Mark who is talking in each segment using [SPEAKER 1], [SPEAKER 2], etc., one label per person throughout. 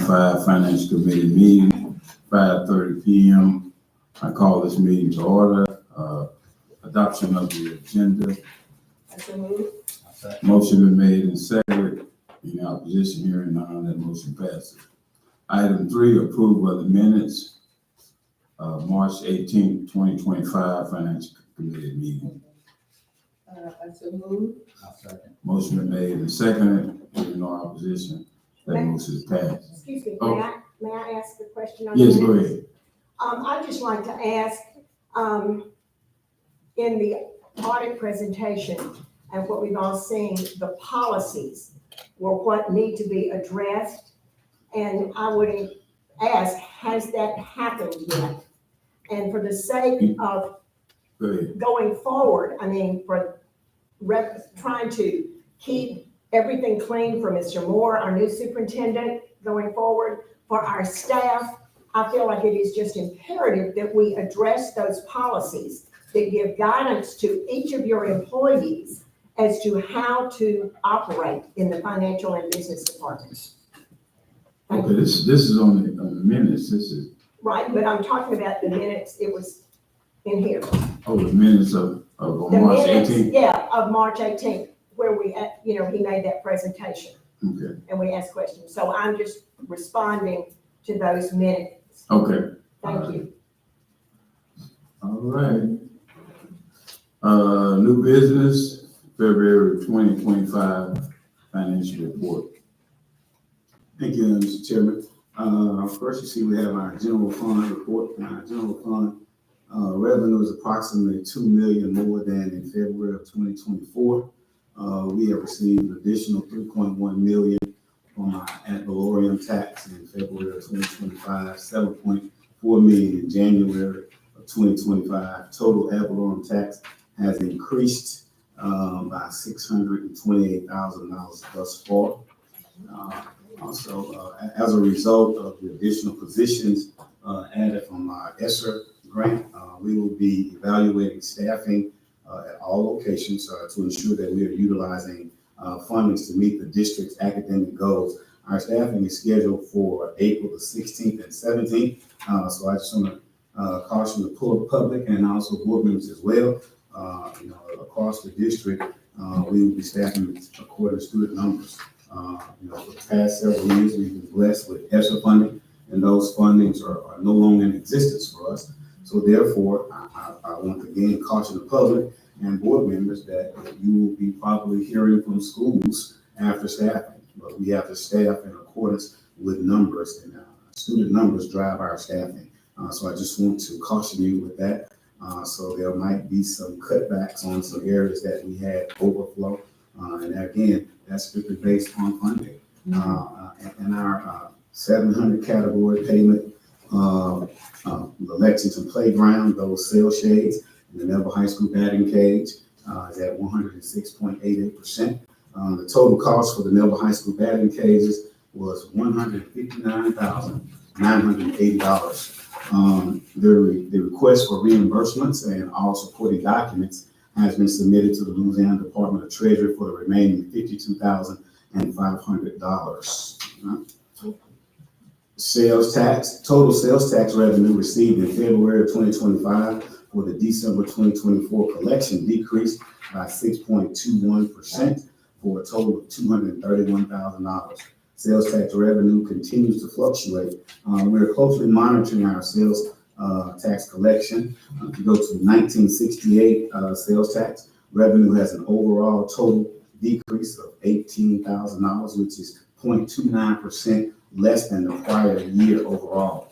[SPEAKER 1] 2025 Finance Committee meeting, 5:30 p.m. I call this meeting to order. Adoption of the agenda. Motion been made and seconded. Any opposition, hearing none, that motion passes. Item 3, approval of the minutes of March 18th, 2025 Finance Committee meeting. Motion been made and seconded. Hearing no opposition, that motion is passed.
[SPEAKER 2] Excuse me, may I ask a question on
[SPEAKER 1] Yes,
[SPEAKER 2] the
[SPEAKER 1] go
[SPEAKER 2] minutes?
[SPEAKER 1] ahead.
[SPEAKER 2] I'd just like to ask, in the audit presentation and what we've all seen, the policies were what need to be addressed. And I would ask, has that happened yet? And for the sake of going forward, I mean, for trying to keep everything clean for Mr. Moore, our new superintendent, going forward, for our staff, I feel like it is just imperative that we address those policies that give guidance to each of your employees as to how to operate in the financial and business departments.
[SPEAKER 1] Okay, this is on the minutes. This is
[SPEAKER 2] right, but I'm talking about the minutes. It was in here.
[SPEAKER 1] Oh, the minutes of March 18th.
[SPEAKER 2] Yeah, of March 18th, where we, he made that presentation.
[SPEAKER 1] Okay.
[SPEAKER 2] And we asked questions. So I'm just responding to those minutes.
[SPEAKER 1] Okay.
[SPEAKER 2] Thank you.
[SPEAKER 1] All right. New business, February 2025 financial report.
[SPEAKER 3] Thank you, Mr. Chairman. First, you see we have our general fund report. And our general fund revenue is approximately $2 million more than in February of 2024. We have received an additional $3.1 million from our ad valorem tax in February of 2025, $7.4 million in January of 2025. Total ad valorem tax has increased by $628,000 thus far. Also, as a result of the additional positions added from our ESSER grant, we will be evaluating staffing at all locations to ensure that we are utilizing fundings to meet the district's academic goals. Our staffing is scheduled for April the 16th and 17th. So I just want to caution the public and also board members as well. Across the district, we will be staffing according to student numbers. For the past several years, we've been blessed with ESSER funding, and those fundings are no longer in existence for us. So therefore, I want to again caution the public and board members that you will be probably hearing from schools after staffing, but we have to staff in accordance with numbers, and student numbers drive our staffing. So I just want to caution you with that. So there might be some cutbacks on some areas that we had overflow. And again, that's strictly based on funding. And our 700 category payment, the Lexington Playground, those sail shades, and the Neville High School batting cage is at 106.88%. The total cost for the Neville High School batting cages was $159,980. The request for reimbursements and all supporting documents has been submitted to the Louisiana Department of Treasury for the remaining $52,500. Sales tax, total sales tax revenue received in February of 2025 for the December 2024 collection decreased by 6.21% for a total of $231,000. Sales tax revenue continues to fluctuate. We're closely monitoring our sales tax collection. If you go to 1968 sales tax, revenue has an overall total decrease of $18,000, which is 0.29% less than the prior year overall.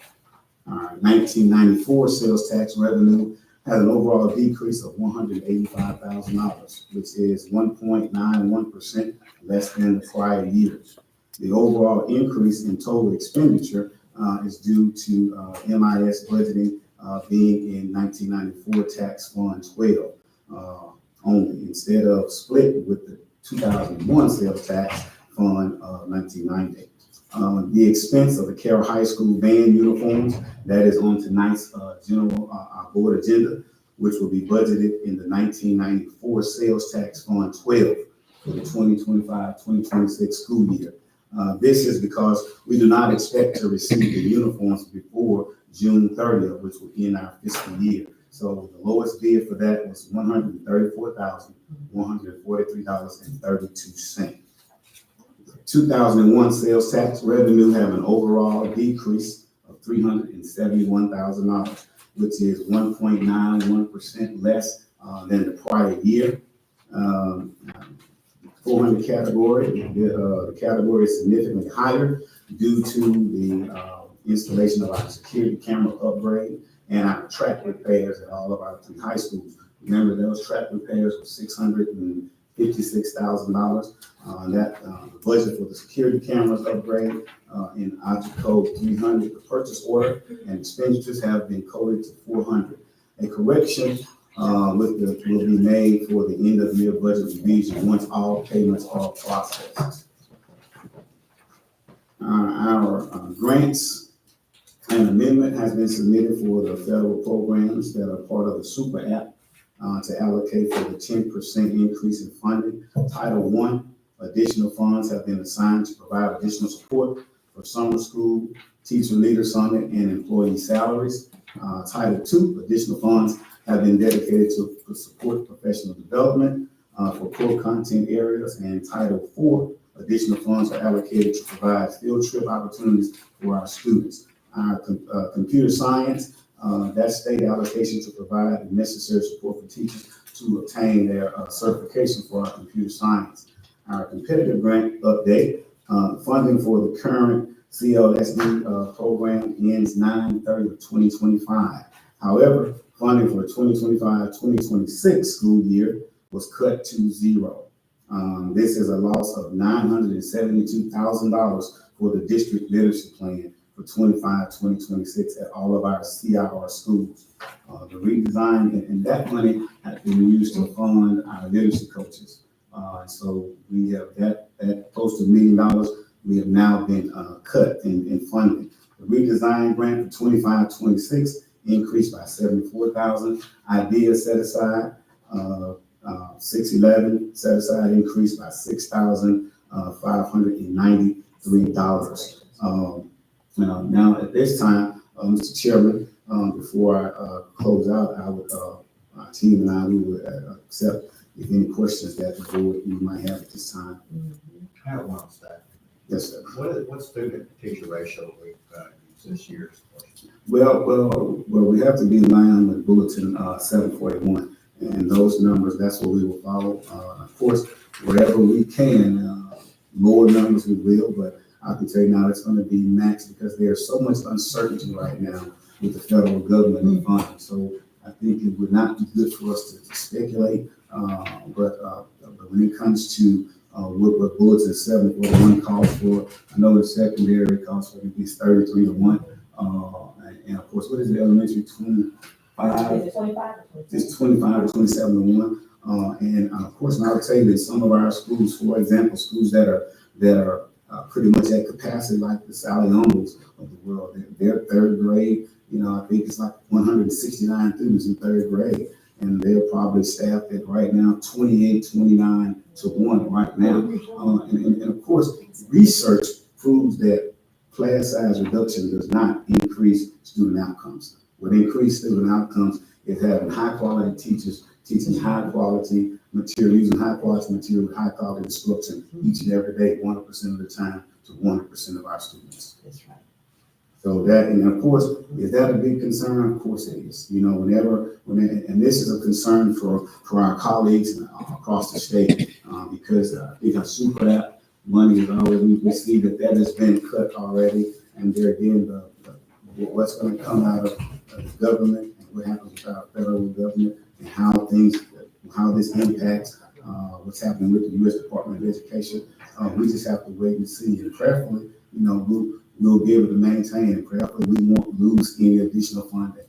[SPEAKER 3] 1994 sales tax revenue has an overall decrease of $185,000, which is 1.91% less than the prior years. The overall increase in total expenditure is due to MIS budgeting being in 1994 tax fund 12 only, instead of split with the 2001 sales tax fund of 1990. The expense of the Carroll High School band uniforms, that is on tonight's general board agenda, which will be budgeted in the 1994 sales tax fund 12 for the 2025-2026 school year. This is because we do not expect to receive the uniforms before June 30th, which will end our fiscal year. So the lowest bid for that was $134,143.32. 2001 sales tax revenue have an overall decrease of $371,000, which is 1.91% less than the prior year. 400 category, the category is significantly higher due to the installation of our security camera upgrade and our track repairs at all of our 3 high schools. Remember, those track repairs were $656,000. The budget for the security cameras upgrade in Object Code 300, the purchase order and expenditures have been coded to 400. A correction will be made for the end of year budget revision once all payments are processed. Our grants an amendment has been submitted for the federal programs that are part of the Super App to allocate for the 10% increase in funding. Title I, additional funds have been assigned to provide additional support for summer school, teacher leader summit, and employee salaries. Title II, additional funds have been dedicated to support professional development for core content areas. And Title IV, additional funds are allocated to provide field trip opportunities for our students. Our computer science, that state allocation to provide the necessary support for teachers to obtain their certification for our computer science. Our competitive grant update, funding for the current CLSD program ends 9/30/2025. However, funding for the 2025-2026 school year was cut to zero. This is a loss of $972,000 for the district literacy plan for 25-2026 at all of our CIR schools. The redesign and that money has been used to fund our literacy coaches. So we have that close to $1 million. We have now been cut in funding. The redesign grant for 25-26 increased by $74,000. Idea set aside 611 set aside increased by $6,593. Now at this time, Mr. Chairman, before I close out, I would our team and I we would accept if any questions that the board you might have at this time.
[SPEAKER 4] I have one on staff.
[SPEAKER 3] Yes, sir.
[SPEAKER 4] What student to teacher ratio we've used this year?
[SPEAKER 3] Well, we have to be in line with Bulletin 741, and those numbers, that's what we will follow. Of course, wherever we can, lower numbers we will, but I can tell you now it's going to be maxed because there's so much uncertainty right now with the federal government and funding. So I think it would not be good for us to speculate, but when it comes to what Bulletin 741 calls for, I know the secondary calls for at least 33-1. And of course, what is the elementary 25? It's 25 to 27-1. And of course, and I would say that some of our schools, for example, schools that are pretty much at capacity, like the Sally Humbles of the world, they're third grade. I think it's like 169 students in third grade, and they're probably staffed at right now 28-29-1 right now. And of course, research proves that class size reduction does not increase student outcomes. What increases student outcomes is having high quality teachers teaching high quality material, using high quality material with high quality instruction each and every day, 100% of the time to 100% of our students.
[SPEAKER 2] That's right.
[SPEAKER 3] So that, and of course, is that a big concern? Of course it is. And this is a concern for our colleagues across the state because I think our Super App money is already, we see that has been cut already, and there again, what's going to come out of the government and what happens with our federal government and how this impacts what's happening with the U.S. Department of Education. We just have to wait and see. And prayerfully, we'll be able to maintain, and prayerfully we won't lose any additional funding.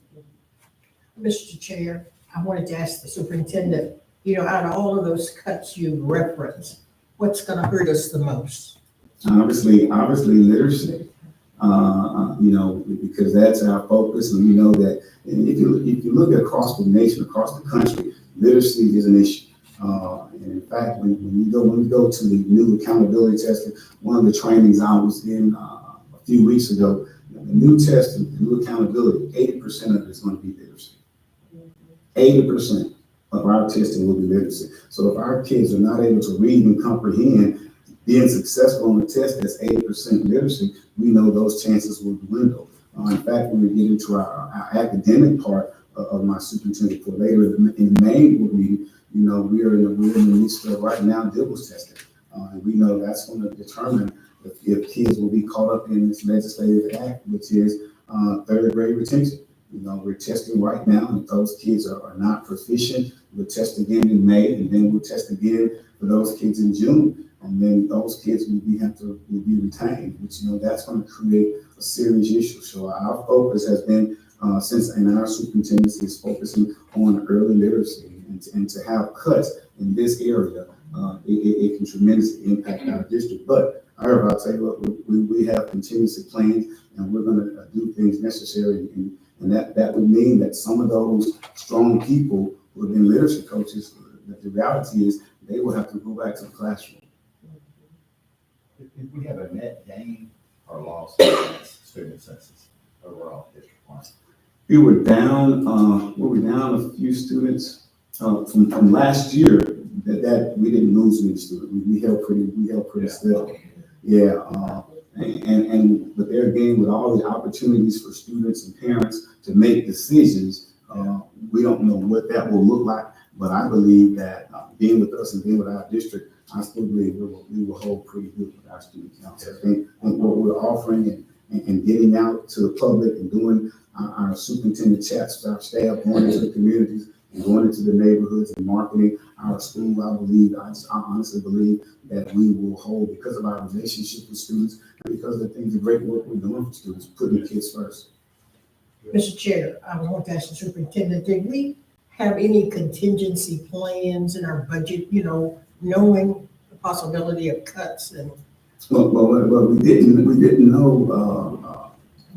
[SPEAKER 5] Mr. Chair, I wanted to ask the superintendent, out of all of those cuts you referenced, what's going to hurt us the most?
[SPEAKER 3] Obviously literacy, because that's our focus, and we know that if you look at across the nation, across the country, literacy is an issue. And in fact, when we go to the new accountability testing, one of the trainings I was in a few weeks ago, the new testing, the new accountability, 80% of it is going to be literacy. 80% of our testing will be literacy. So if our kids are not able to read and comprehend, being successful on the test that's 80% literacy, we know those chances will dwindle. In fact, when we get into our academic part of my superintendent for later in the main board meeting, we're in the midst of right now DIBELS testing. And we know that's going to determine if kids will be caught up in this legislative act, which is third grade retention. We're testing right now, and if those kids are not proficient, we'll test again in May, and then we'll test again for those kids in June. And then those kids will be retained, which, that's going to create a serious issue. So our focus has been, in our superintendency is focusing on early literacy, and to have cuts in this area, it can tremendously impact our district. But however, I'll tell you what, we have contingency plans, and we're going to do things necessary, and that would mean that some of those strong people who have been literacy coaches, that the reality is they will have to go back to the classroom.
[SPEAKER 4] If we have a net gain or loss in student census overall district-wide?
[SPEAKER 3] We were down a few students from last year. That we didn't lose any students. We held pretty still. Yeah. But there again, with all the opportunities for students and parents to make decisions, we don't know what that will look like. But I believe that being with us and being with our district, I still believe we will hold pretty good with our student council. I think what we're offering and getting out to the public and doing our superintendent chats with our staff, going into the communities and going into the neighborhoods and marketing our school, I honestly believe that we will hold because of our relationship with students and because of the great work we're doing for students, putting the kids first.
[SPEAKER 5] Mr. Chair, I want to ask the superintendent, did we have any contingency plans in our budget, knowing the possibility of cuts and?
[SPEAKER 3] Well, we didn't know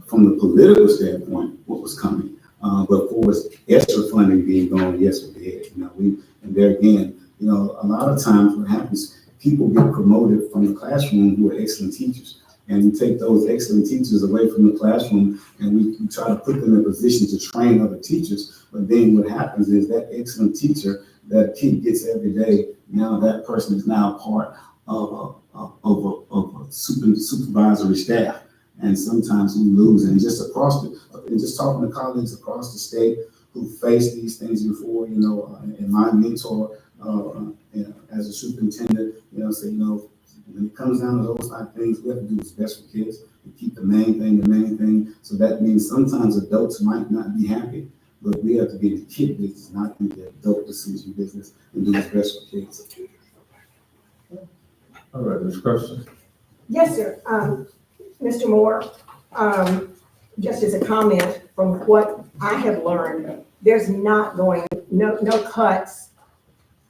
[SPEAKER 3] from the political standpoint what was coming. But for extra funding being gone, yes, we did. And there again, a lot of times what happens, people get promoted from the classroom who are excellent teachers. And we take those excellent teachers away from the classroom and we try to put them in a position to train other teachers. But then what happens is that excellent teacher that kid gets every day, now that person is now part of a supervisory staff. And sometimes we lose. And just talking to colleagues across the state who faced these things before, and my mentor as a superintendent, say, when it comes down to those type of things, we have to do what's best for kids and keep the main thing. So that means sometimes adults might not be happy, but we have to be in the kid business, not in the adult decision business, and do what's best for kids.
[SPEAKER 1] All right, there's questions?
[SPEAKER 2] Yes, sir. Mr. Moore, just as a comment from what I have learned, there's no cuts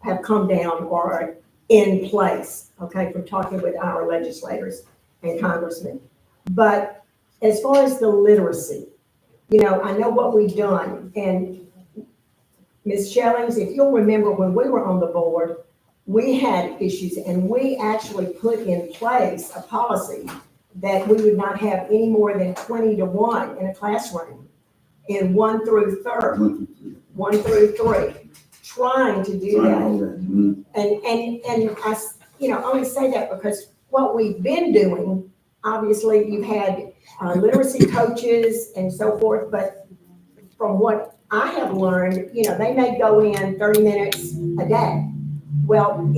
[SPEAKER 2] have come down or are in place, okay, from talking with our legislators and congressmen. But as far as the literacy, I know what we've done. And Ms. Shellings, if you'll remember when we were on the board, we had issues and we actually put in place a policy that we would not have any more than 20 to 1 in a classroom in 1 through 3, trying to do that. And I only say that because what we've been doing, obviously you've had literacy coaches and so forth, but from what I have learned, they may go in 30 minutes a day. Well,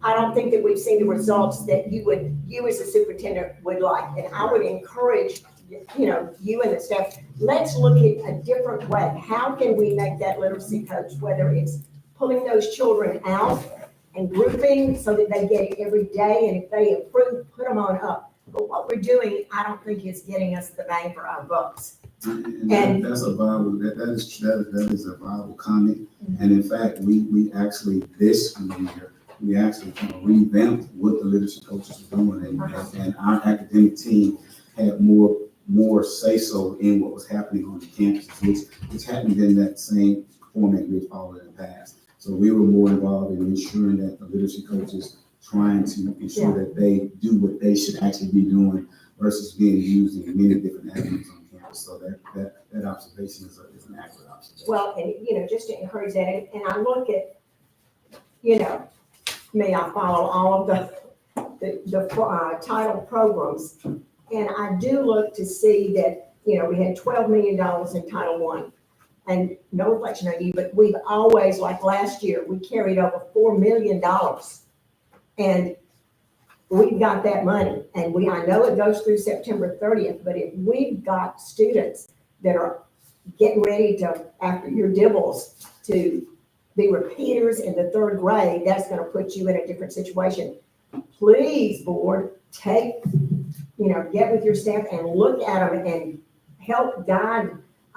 [SPEAKER 2] I don't think that we've seen the results that you as a superintendent would like. And I would encourage, you and the staff, let's look at a different way. How can we make that literacy coach, whether it's pulling those children out and grouping so that they get it every day, and if they improve, put them on up. But what we're doing, I don't think is getting us the bang for our bucks.
[SPEAKER 3] And that's a viable, that is a viable comment. And in fact, we actually, this year, we actually kind of revamped what the literacy coaches are doing, and our academic team had more say-so in what was happening on the campuses, which hadn't been that same format we followed in the past. So we were more involved in ensuring that the literacy coaches trying to ensure that they do what they should actually be doing versus being used in many different avenues on campus. So that observation is an accurate observation.
[SPEAKER 2] Well, and, just to encourage that, and I look at, I follow all of the title programs, and I do look to see that, we had $12 million in Title I. And no reflection on you, but we've always, like last year, we carried over $4 million. And we've got that money, and I know it goes through September 30th, but if we've got students that are getting ready to, after your dibbles, to be repeaters in the 3rd grade, that's gonna put you in a different situation. Please, board, get with your staff and look at them and help guide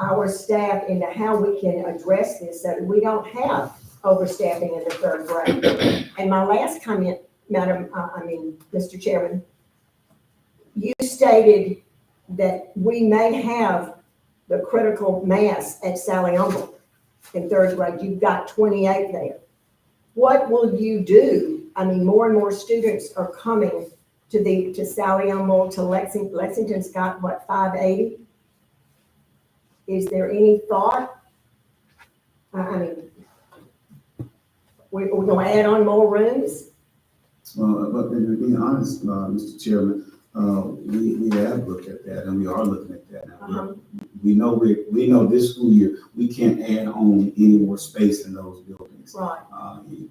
[SPEAKER 2] our staff into how we can address this so that we don't have overstaffing in the 3rd grade. And my last comment, Mr. Chairman, you stated that we may have the critical mass at Sally Humble in 3rd grade. You've got 28 there. What will you do? More and more students are coming to Sally Humble, to Lexington. Lexington's got, 580? Is there any thought? We're going to add on more rooms?
[SPEAKER 3] But to be honest, Mr. Chairman, we have looked at that, and we are looking at that now. We know this school year, we can't add on any more space in those buildings.
[SPEAKER 2] Right.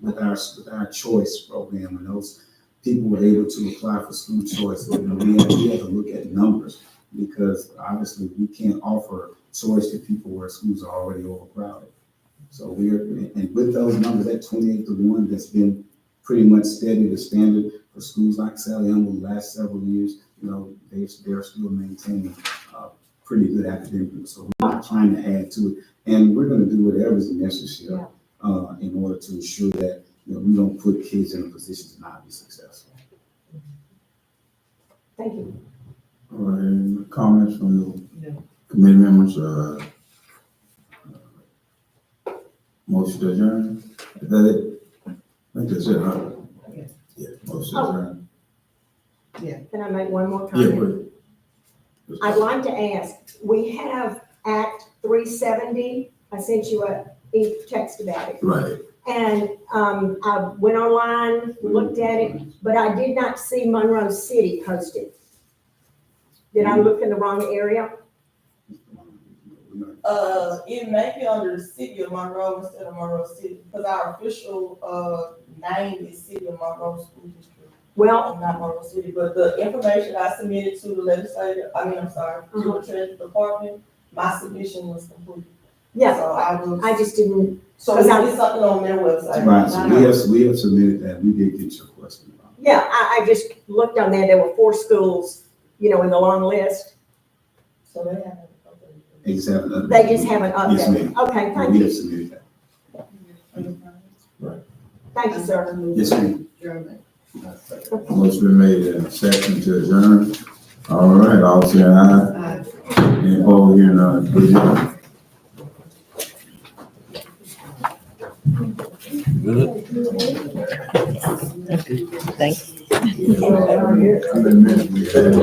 [SPEAKER 3] With our choice program, and those people were able to apply for school choice, we have to look at numbers, because obviously we can't offer choice to people where schools are already overcrowded. So and with those numbers, that 28-1, that's been pretty much steady, the standard for schools like Sally Humble the last several years, they're still maintaining pretty good academics. So we're not trying to add to it, and we're going to do whatever is necessary in order to ensure that we don't put kids in a position to not be successful.
[SPEAKER 2] Thank you.
[SPEAKER 1] All right, any comments from the
[SPEAKER 5] No.
[SPEAKER 1] committee members? Motion to adjourn? Is that it? I think that's it, huh?
[SPEAKER 5] Yeah.
[SPEAKER 1] Yeah, motion to adjourn.
[SPEAKER 2] Can I make one more
[SPEAKER 1] Yeah,
[SPEAKER 2] comment? I'd like to ask, we have Act 370. I sent you a text about it.
[SPEAKER 1] Right.
[SPEAKER 2] And I went online, looked at it, but I did not see Monroe City posted. Did I look in the wrong area?
[SPEAKER 6] It may be under the city of Monroe instead of Monroe City, because our official, name is City of Monroe School District,
[SPEAKER 2] Well,
[SPEAKER 6] not Monroe City, but the information I submitted to the legislature, to the Treasury Department, my submission was complete.
[SPEAKER 2] yeah,
[SPEAKER 6] So
[SPEAKER 2] I just didn't,
[SPEAKER 6] so it's something on their website.
[SPEAKER 3] Right, so we have submitted that. We did get your question about it.
[SPEAKER 2] yeah, I just looked on there. There were 4 schools, in the long list.
[SPEAKER 6] So they haven't.
[SPEAKER 3] They just haven't updated.
[SPEAKER 2] They just haven't
[SPEAKER 3] Yes,
[SPEAKER 2] updated.
[SPEAKER 3] ma'am.
[SPEAKER 2] Okay, thank
[SPEAKER 3] We have
[SPEAKER 2] you.
[SPEAKER 3] submitted that.
[SPEAKER 2] Thank you, sir.
[SPEAKER 3] Yes, ma'am.
[SPEAKER 1] Motion been made and second to adjourn. All right, all say aye. Any opposed, here none. We adjourn.
[SPEAKER 7] Thank you.
[SPEAKER 1] How many minutes we had?